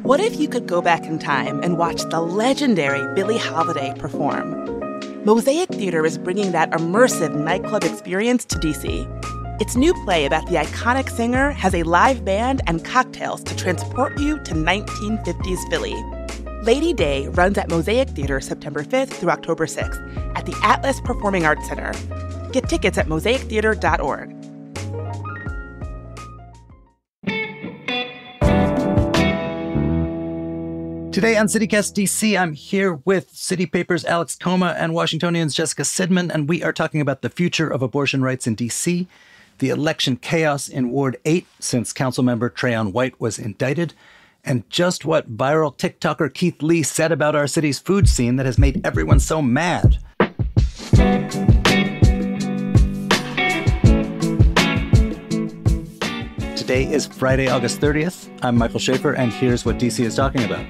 What if you could go back in time and watch the legendary Billie Holiday perform? Mosaic Theater is bringing that immersive nightclub experience to DC. Its new play about the iconic singer has a live band and cocktails to transport you to 1950s Philly. Lady Day runs at Mosaic Theater September 5th through October 6th at the Atlas Performing Arts Center. Get tickets at mosaictheater.org. Today on CityCast DC, I'm here with City Paper's Alex Coma and Washingtonian's Jessica Sidman, and we are talking about the future of abortion rights in DC, the election chaos in Ward 8 since Councilmember Trayon White was indicted, and just what viral TikToker Keith Lee said about our city's food scene that has made everyone so mad. Today is Friday, August 30th. I'm Michael Schaefer, and here's what DC is talking about.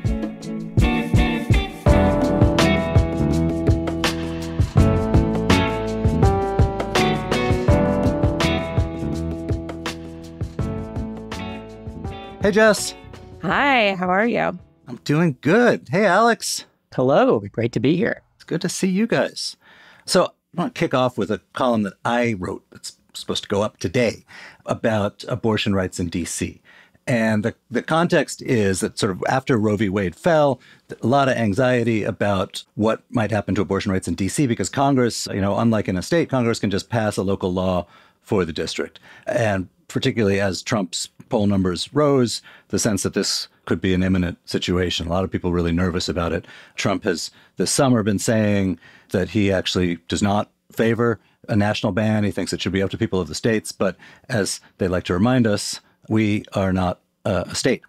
Hey, Jess. Hi, how are you? I'm doing good. Hey, Alex. Hello. Great to be here. It's good to see you guys. So I want to kick off with a column that I wrote that's supposed to go up today about abortion rights in D.C. And the context is that sort of after Roe v. Wade fell, a lot of anxiety about what might happen to abortion rights in D.C. because Congress, unlike in a state, Congress can just pass a local law for the district. And particularly as Trump's poll numbers rose, the sense that this could be an imminent situation. A lot of people really nervous about it. Trump has this summer been saying that he actually does not favor a national ban. He thinks it should be up to people of the states. But as they like to remind us, we are not a state.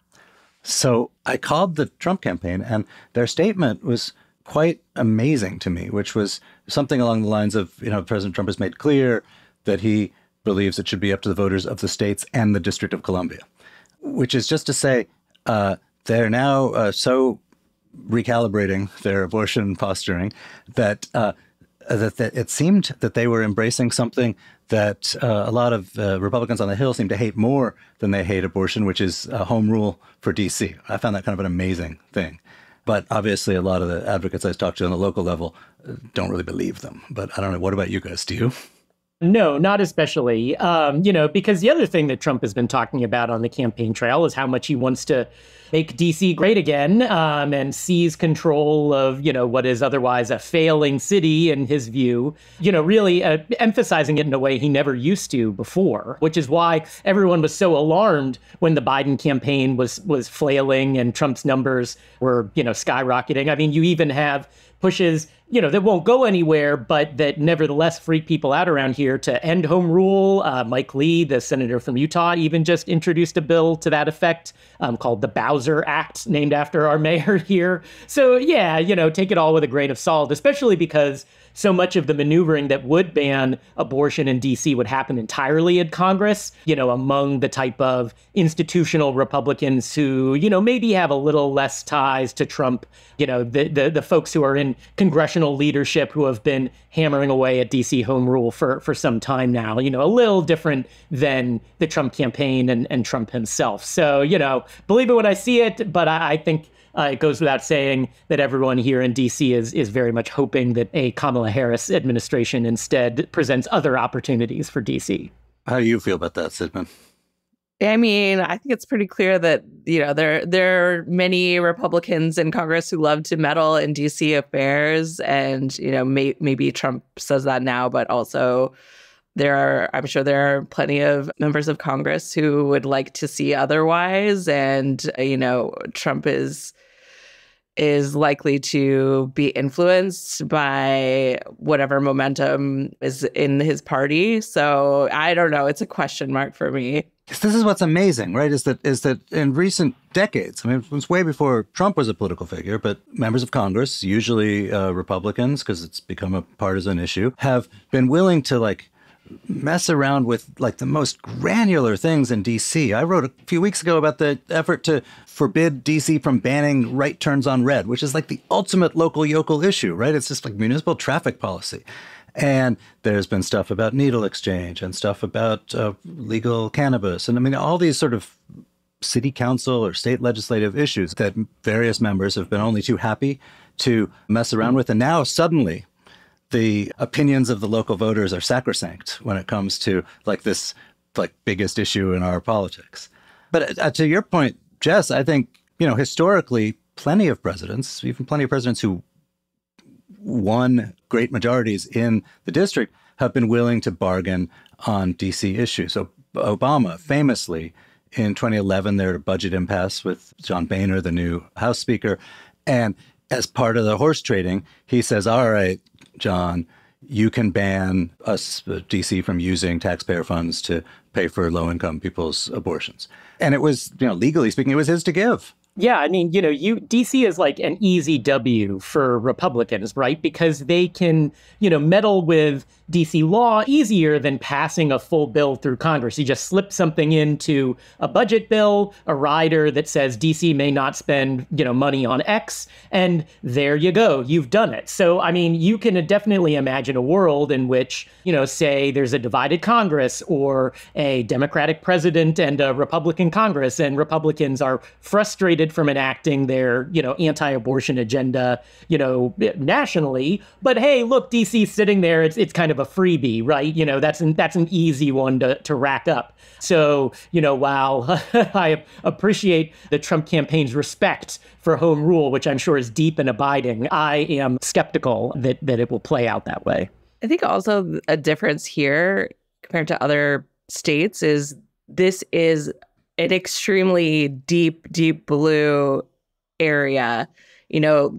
So I called the Trump campaign, and their statement was quite amazing to me, which was something along the lines of, President Trump has made clear that he believes it should be up to the voters of the states and the District of Columbia, which is just to say they're now so recalibrating their abortion posturing that it seemed that they were embracing something that a lot of Republicans on the Hill seem to hate more than they hate abortion, which is home rule for D.C. I found that kind of an amazing thing. But obviously, a lot of the advocates I talked to on the local level don't really believe them. But I don't know. What about you guys? Do you? No, not especially, because the other thing that Trump has been talking about on the campaign trail is how much he wants to make D.C. great again and seize control of, what is otherwise a failing city in his view, really emphasizing it in a way he never used to before, which is why everyone was so alarmed when the Biden campaign was flailing and Trump's numbers were, skyrocketing. I mean, you even have pushes, that won't go anywhere, but that nevertheless freak people out around here to end home rule. Mike Lee, the senator from Utah, even just introduced a bill to that effect called the Bowser Act, named after our mayor here. So yeah, take it all with a grain of salt, especially because so much of the maneuvering that would ban abortion in D.C. would happen entirely in Congress, among the type of institutional Republicans who, maybe have a little less ties to Trump, the folks who are in congressional leadership who have been hammering away at D.C. home rule for some time now, a little different than the Trump campaign and Trump himself. So, believe it when I see it, but I think it goes without saying that everyone here in D.C. is very much hoping that a Kamala Harris administration instead presents other opportunities for D.C. How do you feel about that, Sidman? I mean, I think it's pretty clear that, there are many Republicans in Congress who love to meddle in D.C. affairs. And, maybe Trump says that now, but also I'm sure there are plenty of members of Congress who would like to see otherwise. And, Trump is likely to be influenced by whatever momentum is in his party. So I don't know. It's a question mark for me. This is what's amazing, right? Is that in recent decades, I mean, it was way before Trump was a political figure, but members of Congress, usually Republicans, because it's become a partisan issue, have been willing to mess around with the most granular things in D.C. I wrote a few weeks ago about the effort to forbid D.C. from banning right turns on red, which is the ultimate local yokel issue, right? It's just municipal traffic policy. And there's been stuff about needle exchange and stuff about legal cannabis. And I mean, all these sort of city council or state legislative issues that various members have been only too happy to mess around with. And now suddenly the opinions of the local voters are sacrosanct when it comes to like this like biggest issue in our politics. But to your point, Jess, I think, historically, plenty of presidents, even plenty of presidents who won great majorities in the district, have been willing to bargain on D.C. issues. So Obama famously in 2011, there had a budget impasse with John Boehner, the new House Speaker. And as part of the horse trading, he says, all right, John, you can ban us, D.C., from using taxpayer funds to pay for low-income people's abortions. And it was, legally speaking, it was his to give. Yeah, I mean, DC is like an easy W for Republicans, right? Because they can, meddle with DC law easier than passing a full bill through Congress. You just slip something into a budget bill, a rider that says DC may not spend, money on X, and there you go, you've done it. So, I mean, you can definitely imagine a world in which, say there's a divided Congress or a Democratic president and a Republican Congress, and Republicans are frustrated from enacting their, anti-abortion agenda, nationally. But hey, look, DC's sitting there. It's kind of a freebie, right? That's an easy one to rack up. So, while I appreciate the Trump campaign's respect for home rule, which I'm sure is deep and abiding, I am skeptical that it will play out that way. I think also a difference here compared to other states is this is an extremely deep, deep blue area.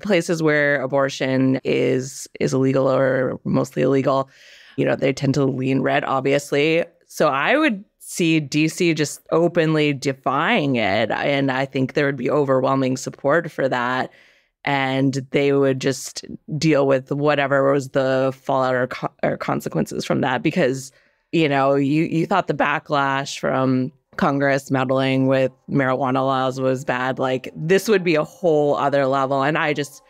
Places where abortion is illegal or mostly illegal, they tend to lean red, obviously. So I would see DC just openly defying it. And I think there would be overwhelming support for that. And they would just deal with whatever was the fallout or consequences from that. Because, you thought the backlash from Congress meddling with marijuana laws was bad. Like, this would be a whole other level. And I just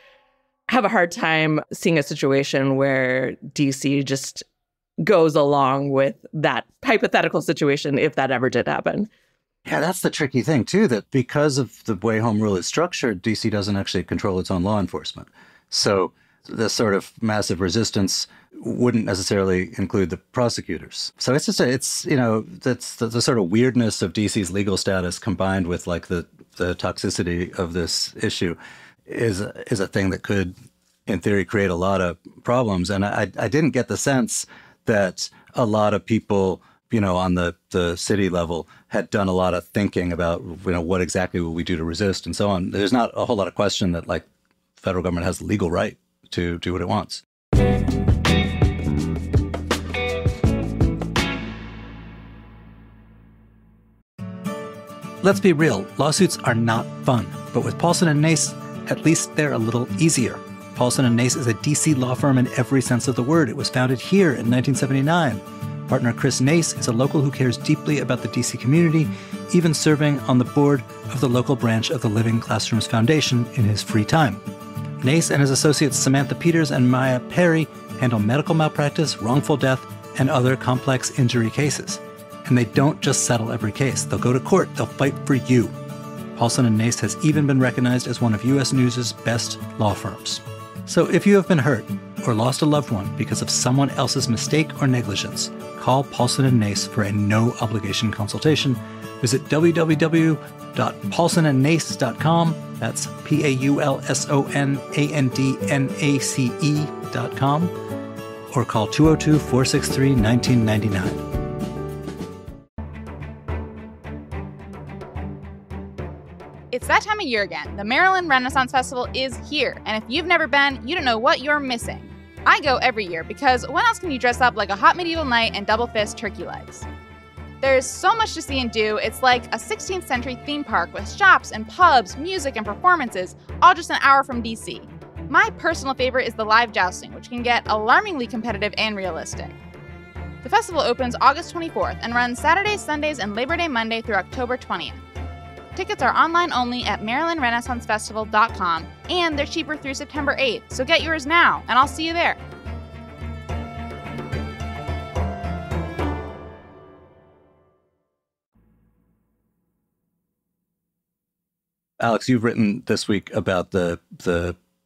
have a hard time seeing a situation where DC just goes along with that hypothetical situation if that ever did happen. Yeah, that's the tricky thing, too, that because of the way home rule is structured, DC doesn't actually control its own law enforcement. So the sort of massive resistance wouldn't necessarily include the prosecutors. So it's just, that's the sort of weirdness of DC's legal status combined with like the toxicity of this issue is a thing that could, in theory, create a lot of problems. And I didn't get the sense that a lot of people, on the city level had done a lot of thinking about, what exactly will we do to resist and so on. There's not a whole lot of question that like federal government has the legal right to do what it wants. Let's be real, lawsuits are not fun, but with Paulson & Nace, at least they're a little easier. Paulson & Nace is a DC law firm in every sense of the word. It was founded here in 1979. Partner Chris Nace is a local who cares deeply about the DC community, even serving on the board of the local branch of the Living Classrooms Foundation in his free time. Nace and his associates Samantha Peters and Maya Perry handle medical malpractice, wrongful death, and other complex injury cases. And they don't just settle every case. They'll go to court. They'll fight for you. Paulson & Nace has even been recognized as one of U.S. News' best law firms. So if you have been hurt or lost a loved one because of someone else's mistake or negligence, call Paulson & Nace for a no-obligation consultation. Visit www.paulsonandnace.com. That's PaulsonandNace.com. Or call 202-463-1999. It's that time of year again. The Maryland Renaissance Festival is here, and if you've never been, you don't know what you're missing. I go every year because when else can you dress up like a hot medieval knight and double fist turkey legs? There's so much to see and do, it's like a 16th century theme park with shops and pubs, music and performances, all just an hour from DC. My personal favorite is the live jousting, which can get alarmingly competitive and realistic. The festival opens August 24th and runs Saturdays, Sundays, and Labor Day Monday through October 20th. Tickets are online only at MarylandRenaissanceFestival.com, and they're cheaper through September 8th, so get yours now, and I'll see you there. Alex, you've written this week about the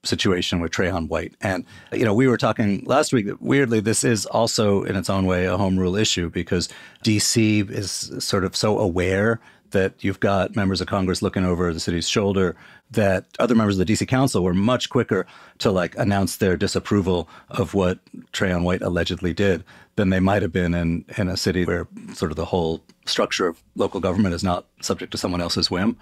situation with Trayon White. And, we were talking last week that weirdly, this is also in its own way a home rule issue because DC is sort of so aware that you've got members of Congress looking over the city's shoulder, that other members of the DC Council were much quicker to announce their disapproval of what Trayon White allegedly did than they might have been in a city where sort of the whole structure of local government is not subject to someone else's whim.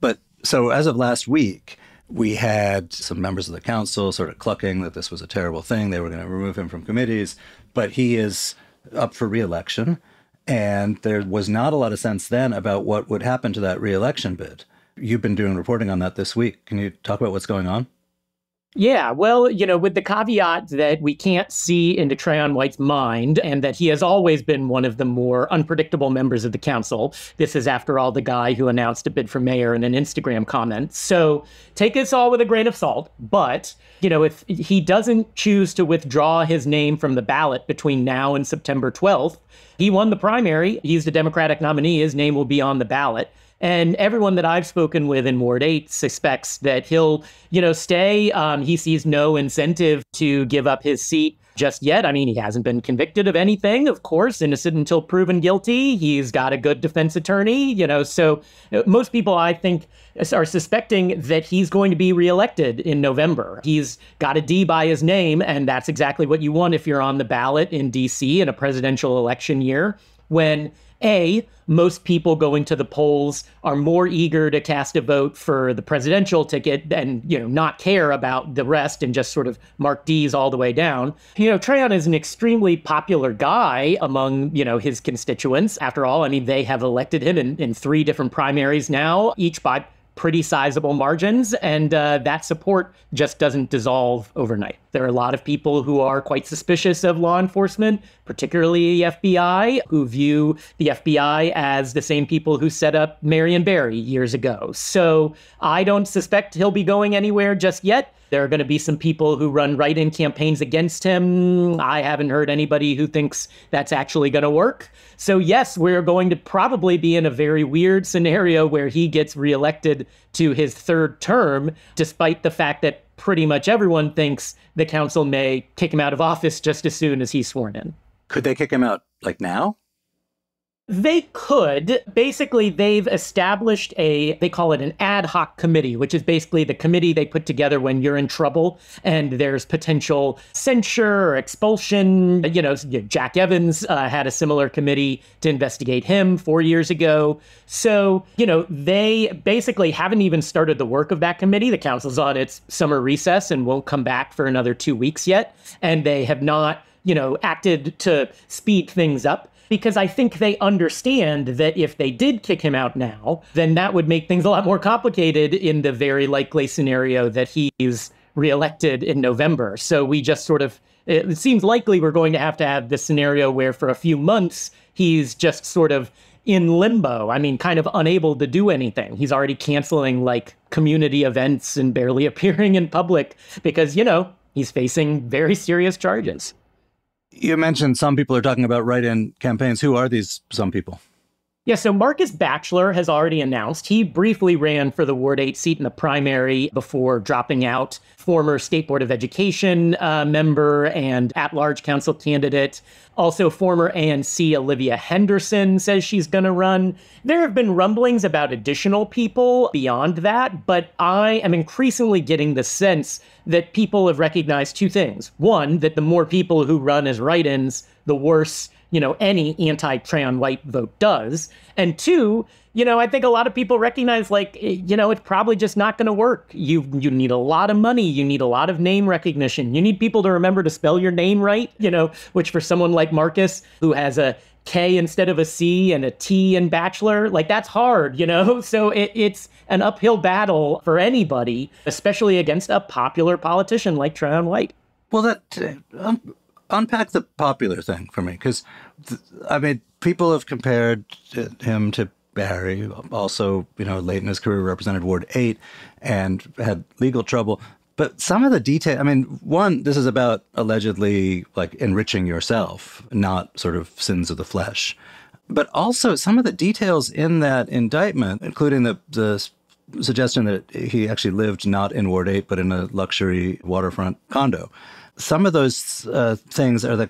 But so as of last week, we had some members of the council sort of clucking that this was a terrible thing. They were going to remove him from committees, but he is up for re-election. And there was not a lot of sense then about what would happen to that re-election bid. You've been doing reporting on that this week. Can you talk about what's going on? Yeah, well, with the caveat that we can't see into Trayon White's mind and that he has always been one of the more unpredictable members of the council. This is, after all, the guy who announced a bid for mayor in an Instagram comment. So take this all with a grain of salt. But, if he doesn't choose to withdraw his name from the ballot between now and September 12th, he won the primary. He's the Democratic nominee. His name will be on the ballot. And everyone that I've spoken with in Ward 8 suspects that he'll, stay. He sees no incentive to give up his seat just yet. I mean, he hasn't been convicted of anything, of course, innocent until proven guilty. He's got a good defense attorney, so most people, I think, are suspecting that he's going to be reelected in November. He's got a D by his name, and that's exactly what you want if you're on the ballot in D.C. in a presidential election year, when most people going to the polls are more eager to cast a vote for the presidential ticket and, not care about the rest and just sort of mark D's all the way down. Trayon is an extremely popular guy among, his constituents. After all, they have elected him in 3 different primaries now, each by pretty sizable margins, and that support just doesn't dissolve overnight. There are a lot of people who are quite suspicious of law enforcement, particularly the FBI, who view the FBI as the same people who set up Marion Barry years ago. So I don't suspect he'll be going anywhere just yet. There are going to be some people who run write-in campaigns against him. I haven't heard anybody who thinks that's actually going to work. So yes, we're going to probably be in a very weird scenario where he gets reelected to his 3rd term, despite the fact that pretty much everyone thinks the council may kick him out of office just as soon as he's sworn in. Could they kick him out now? They could. Basically, they've established they call it an ad hoc committee, which is basically the committee they put together when you're in trouble and there's potential censure or expulsion. Jack Evans had a similar committee to investigate him 4 years ago. So, they basically haven't even started the work of that committee. The council's on its summer recess and won't come back for another 2 weeks yet. And they have not, acted to speed things up. Because I think they understand that if they did kick him out now, then that would make things a lot more complicated in the very likely scenario that he's reelected in November. So we just it seems likely we're going to have this scenario where for a few months, he's just sort of in limbo. Kind of unable to do anything. He's already canceling community events and barely appearing in public because, he's facing very serious charges. You mentioned some people are talking about write-in campaigns. Who are these some people? Yeah, so Marcus Batchelor has already announced he briefly ran for the Ward 8 seat in the primary before dropping out. Former State Board of Education member and at-large council candidate. Also, former ANC Olivia Henderson says she's going to run. There have been rumblings about additional people beyond that, but I am increasingly getting the sense that people have recognized 2 things. One, that the more people who run as write-ins, the worse any anti-Trayon White vote does. And 2, I think a lot of people recognize, it's probably just not going to work. You need a lot of money. You need a lot of name recognition. You need people to remember to spell your name right, which for someone like Marcus, who has a K instead of a C and a T in Bachelor, that's hard, So it's an uphill battle for anybody, especially against a popular politician like Trayon White. Well, unpack the popular thing for me, because, people have compared him to Barry, also, late in his career represented Ward 8 and had legal trouble. But some of the detail, one, this is about allegedly enriching yourself, not sort of sins of the flesh. But also some of the details in that indictment, including the suggestion that he actually lived not in Ward 8, but in a luxury waterfront condo. Some of those things are the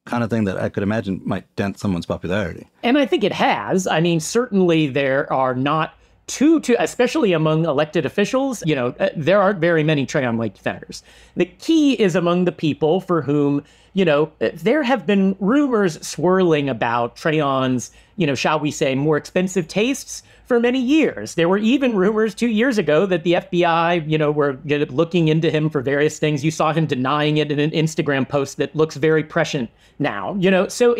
kind of thing that I could imagine might dent someone's popularity. And I think it has. I mean, certainly there are not too, especially among elected officials, there aren't very many Trayon White defenders. The key is among the people for whom, there have been rumors swirling about Trayon's, shall we say, more expensive tastes for many years. There were even rumors 2 years ago that the FBI, were looking into him for various things. You saw him denying it in an Instagram post that looks very prescient now, so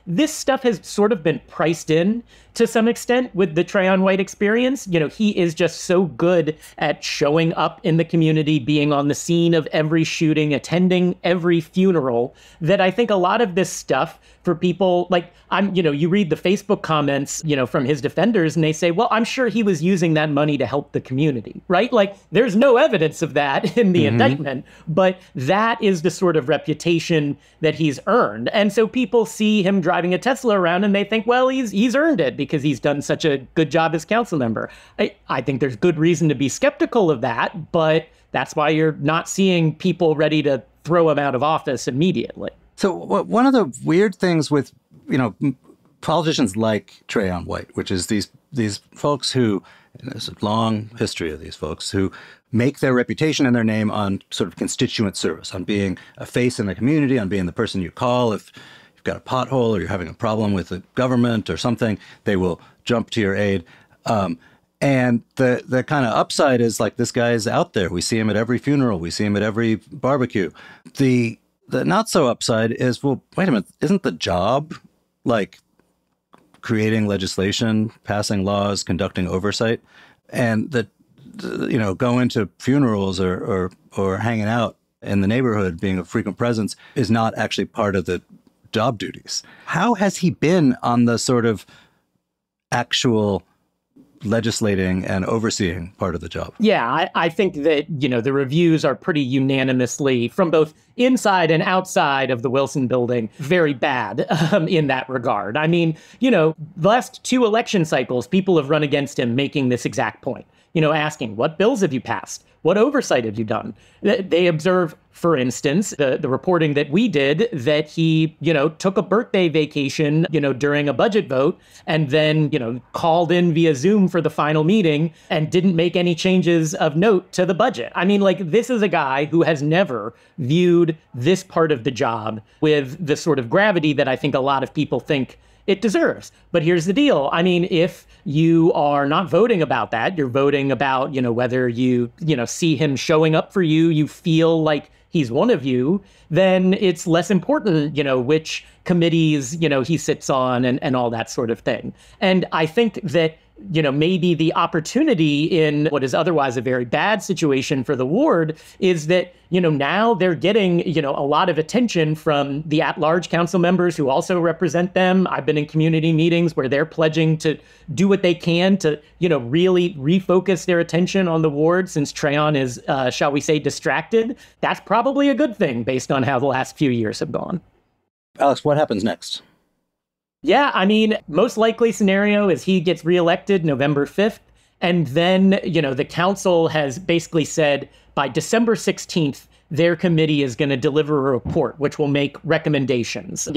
this stuff has sort of been priced in to some extent with the Trayon White experience. He is just so good at showing up in the community, being on the scene of every shooting, attending every funeral, that I think a lot of this stuff for people like you read the Facebook comments, from his defenders, and they say, well, I'm sure he was using that money to help the community, right? Like there's no evidence of that in the indictment, but that is the sort of reputation that he's earned. And so people see him driving a Tesla around and they think, well, he's earned it because he's done such a good job as council member. I think there's good reason to be skeptical of that, but that's why you're not seeing people ready to throw him out of office immediately. So one of the weird things with, politicians like Trayon White, which is these folks who, there's a long history of these folks who make their reputation and their name on sort of constituent service, on being a face in the community, on being the person you call if you've got a pothole or you're having a problem with the government or something. They will jump to your aid. And the kind of upside is like, this guy is out there. We see him at every funeral. We see him at every barbecue. The not so upside is, well, wait a minute, isn't the job like creating legislation, passing laws, conducting oversight, and that, going to funerals or hanging out in the neighborhood, being a frequent presence, is not actually part of the job duties. How has he been on the sort of actual legislating and overseeing part of the job? Yeah, I think that, the reviews are pretty unanimously, from both inside and outside of the Wilson building, very bad in that regard. I mean, the last 2 election cycles, people have run against him making this exact point, asking, what bills have you passed? What oversight have you done? They observe, for instance, the reporting that we did, that he, took a birthday vacation, during a budget vote, and then, called in via Zoom for the final meeting and didn't make any changes of note to the budget. I mean, this is a guy who has never viewed this part of the job with the sort of gravity that I think a lot of people think it deserves. But here's the deal. I mean, if you are not voting about that, you're voting about, whether you, see him showing up for you, you feel like he's one of you, then it's less important, which committees, he sits on and all that sort of thing. And I think that, maybe the opportunity in what is otherwise a very bad situation for the ward is that, now they're getting, a lot of attention from the at-large council members who also represent them. I've been in community meetings where they're pledging to do what they can to, really refocus their attention on the ward since Trayon is, shall we say, distracted. That's probably a good thing based on how the last few years have gone. Alex, what happens next? Yeah, I mean, most likely scenario is he gets reelected November 5th. And then, the council has basically said by December 16th, their committee is going to deliver a report, which will make recommendations.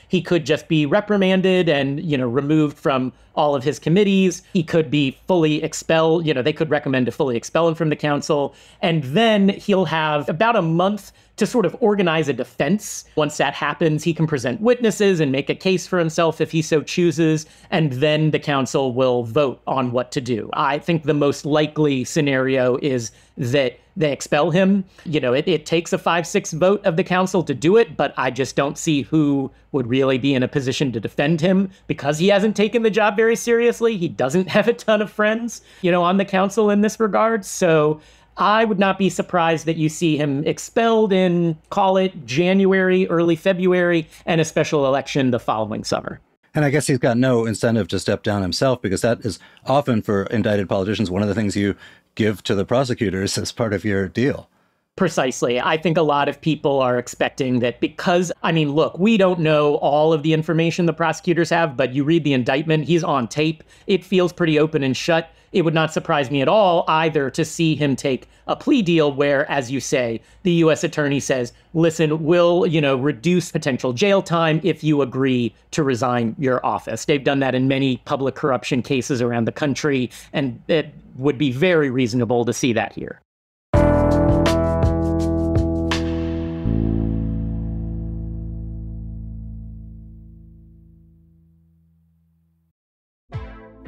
He could just be reprimanded and, removed from all of his committees. He could be fully expelled. They could recommend to fully expel him from the council. And then he'll have about a month to sort of organize a defense. Once that happens, he can present witnesses and make a case for himself if he so chooses. And then the council will vote on what to do. I think the most likely scenario is that they expel him. It takes a 5-6 vote of the council to do it, but I just don't see who would really be in a position to defend him because he hasn't taken the job very seriously. He doesn't have a ton of friends, on the council in this regard. So I would not be surprised that you see him expelled in, call it January, early February, and a special election the following summer. And I guess he's got no incentive to step down himself, because that is often, for indicted politicians, one of the things you give to the prosecutors as part of your deal. Precisely. I think a lot of people are expecting that because, look, we don't know all of the information the prosecutors have, but you read the indictment, he's on tape. It feels pretty open and shut. it would not surprise me at all either to see him take a plea deal where, as you say, the U.S. attorney says, listen, we'll, reduce potential jail time if you agree to resign your office. They've done that in many public corruption cases around the country, and it would be very reasonable to see that here.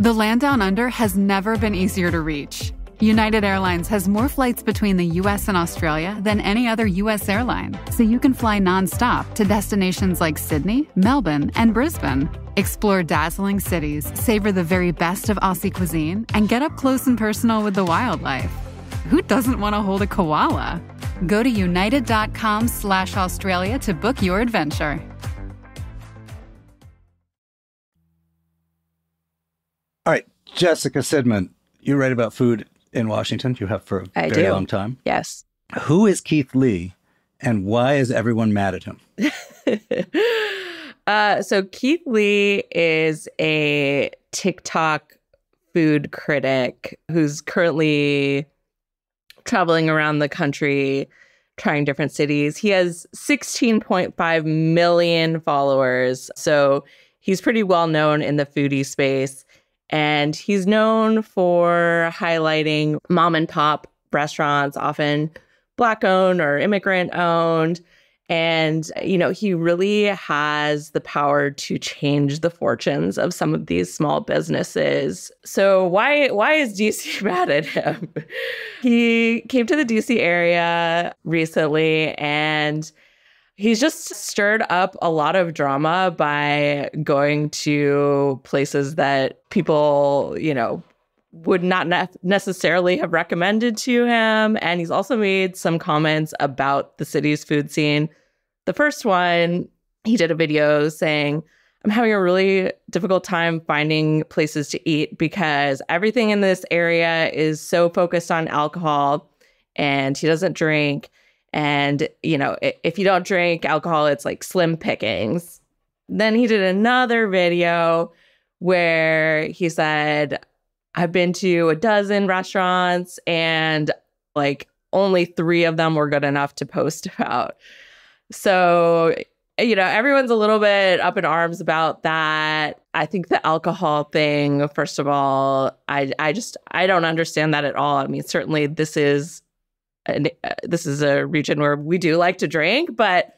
The land down under has never been easier to reach. United Airlines has more flights between the U.S. and Australia than any other U.S. airline, so you can fly nonstop to destinations like Sydney, Melbourne, and Brisbane. Explore dazzling cities, savor the very best of Aussie cuisine, and get up close and personal with the wildlife. Who doesn't want to hold a koala? Go to united.com/Australia to book your adventure. All right, Jessica Sidman, you write about food in Washington. You have for a very long time. Yes. Who is Keith Lee, and why is everyone mad at him? So Keith Lee is a TikTok food critic who's currently traveling around the country, trying different cities. He has 16.5 million followers, so he's pretty well known in the foodie space. And he's known for highlighting mom and pop restaurants, often Black owned or immigrant owned. And, he really has the power to change the fortunes of some of these small businesses. So why is DC mad at him? He came to the DC area recently, and he's just stirred up a lot of drama by going to places that people, would not necessarily have recommended to him. And he's also made some comments about the city's food scene. The first one, he did a video saying, I'm having a really difficult time finding places to eat because everything in this area is so focused on alcohol, and he doesn't drink. And, if you don't drink alcohol, it's like slim pickings. Then he did another video where he said, I've been to a dozen restaurants and only 3 of them were good enough to post about. So, everyone's a little bit up in arms about that. I think the alcohol thing, first of all, I don't understand that at all. I mean, certainly this is a region where we do like to drink, but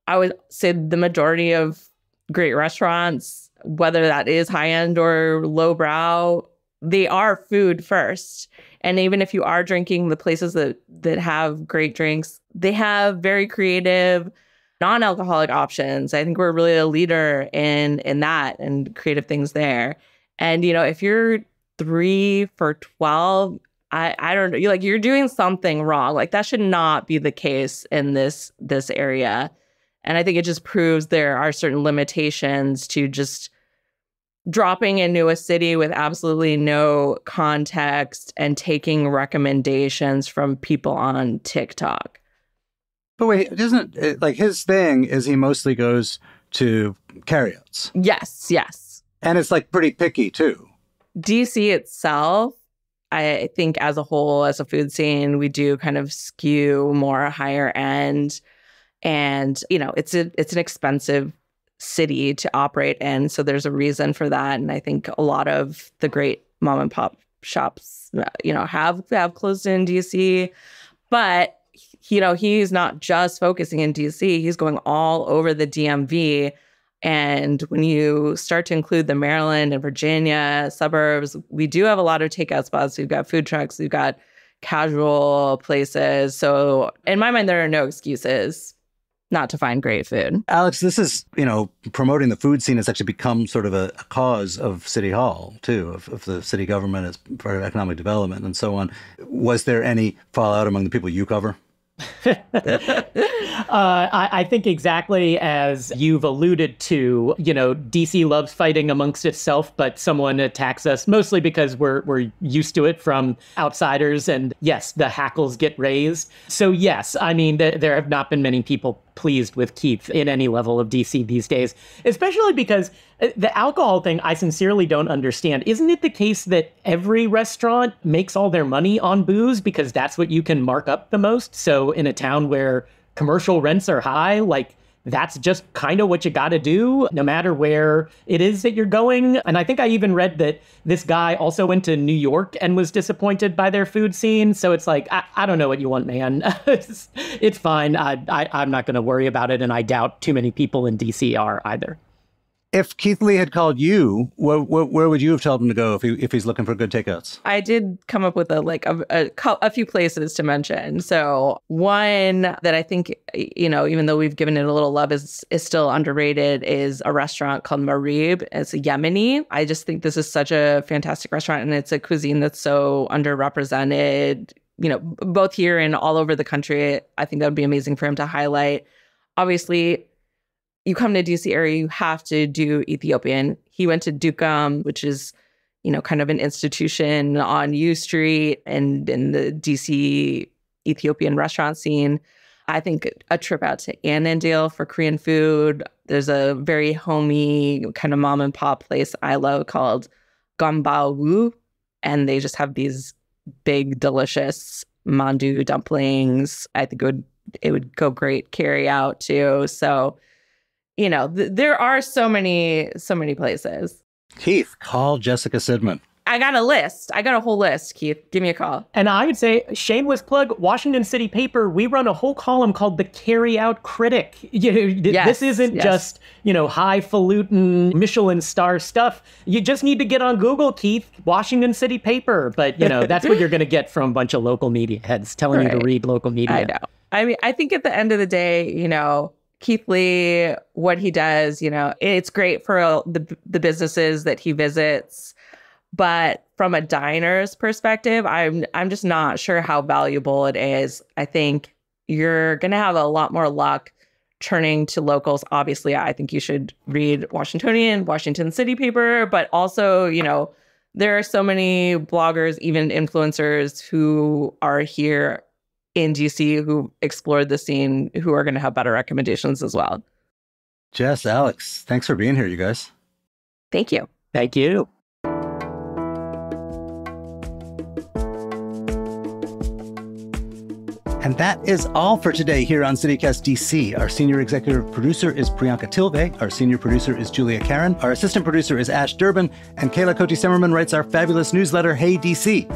I would say the majority of great restaurants, whether that is high end or lowbrow, they are food first. And even if you are drinking, the places that have great drinks, they have very creative non-alcoholic options. I think we're really a leader in that and creative things there. And, if you're 3 for 12, I don't know, you're doing something wrong. That should not be the case in this area. And I think it just proves there are certain limitations to just dropping into a city with absolutely no context and taking recommendations from people on TikTok. But wait, isn't it, his thing is he mostly goes to carryouts? Yes. And it's pretty picky too. DC itself, I think as a whole, as a food scene, we do kind of skew more higher end. And, it's an expensive city to operate in. So there's a reason for that. And I think a lot of the great mom and pop shops, have closed in DC. But, he's not just focusing in DC. He's going all over the DMV. And when you start to include the Maryland and Virginia suburbs, we do have a lot of takeout spots. We've got food trucks. We've got casual places. So in my mind, there are no excuses not to find great food. Alex, this is, promoting the food scene has actually become sort of a cause of City Hall, too, of the city government as part of economic development and so on. Was there any fallout among the people you cover? I think exactly as you've alluded to, DC loves fighting amongst itself, but someone attacks us mostly because we're used to it from outsiders. And yes, the hackles get raised. So yes, I mean, there have not been many people pleased with Keith in any level of DC these days, especially because the alcohol thing I sincerely don't understand. Isn't it the case that every restaurant makes all their money on booze because that's what you can mark up the most? So in a town where commercial rents are high, like, that's just kind of what you got to do, no matter where it is that you're going. And I think I even read that this guy also went to New York and was disappointed by their food scene. So it's like, I don't know what you want, man. It's fine. I'm not going to worry about it. And I doubt too many people in DC are either. If Keith Lee had called you, where would you have told him to go if he's looking for good takeouts? I did come up with a few places to mention. So one that I think, even though we've given it a little love, is still underrated, is a restaurant called Marib. It's a Yemeni. I just think this is such a fantastic restaurant, and it's a cuisine that's so underrepresented, both here and all over the country. I think that would be amazing for him to highlight. Obviously, you come to DC area, you have to do Ethiopian. He went to Dukam, which is, kind of an institution on U Street and in the DC Ethiopian restaurant scene. I think a trip out to Annandale for Korean food. There's a very homey kind of mom and pop place I love called Gambao, and they just have these big, delicious mandu dumplings. I think it would go great carry out too. So, there are so many places. Keith, call Jessica Sidman. I got a list. I got a whole list, Keith. Give me a call. And I would say, shameless plug, Washington City Paper, we run a whole column called The Carry-Out Critic. This isn't just, highfalutin Michelin star stuff. You just need to get on Google, Keith, Washington City Paper. But, that's what you're going to get from a bunch of local media heads telling you to read local media. I know. I mean, I think at the end of the day, Keith Lee, what he does, it's great for the businesses that he visits. But from a diner's perspective, I'm just not sure how valuable it is. I think you're going to have a lot more luck turning to locals. Obviously, I think you should read Washingtonian, Washington City Paper, but also, there are so many bloggers, even influencers who are here in DC who explored the scene, who are going to have better recommendations as well. Jess, Alex, thanks for being here, you guys. Thank you. Thank you. And that is all for today here on CityCast DC. Our senior executive producer is Priyanka Tilve. Our senior producer is Julia Caron. Our assistant producer is Ash Durbin. And Kayla Cote-Semmerman writes our fabulous newsletter, Hey DC.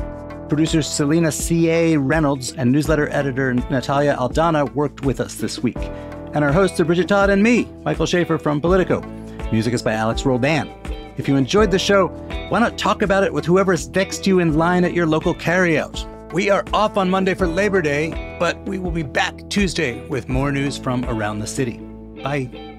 Producers Selena C.A. Reynolds and newsletter editor Natalia Aldana worked with us this week. And our hosts are Bridget Todd and me, Michael Schaefer from Politico. Music is by Alex Roldan. If you enjoyed the show, why not talk about it with whoever's next to you in line at your local carryout? We are off on Monday for Labor Day, but we will be back Tuesday with more news from around the city. Bye.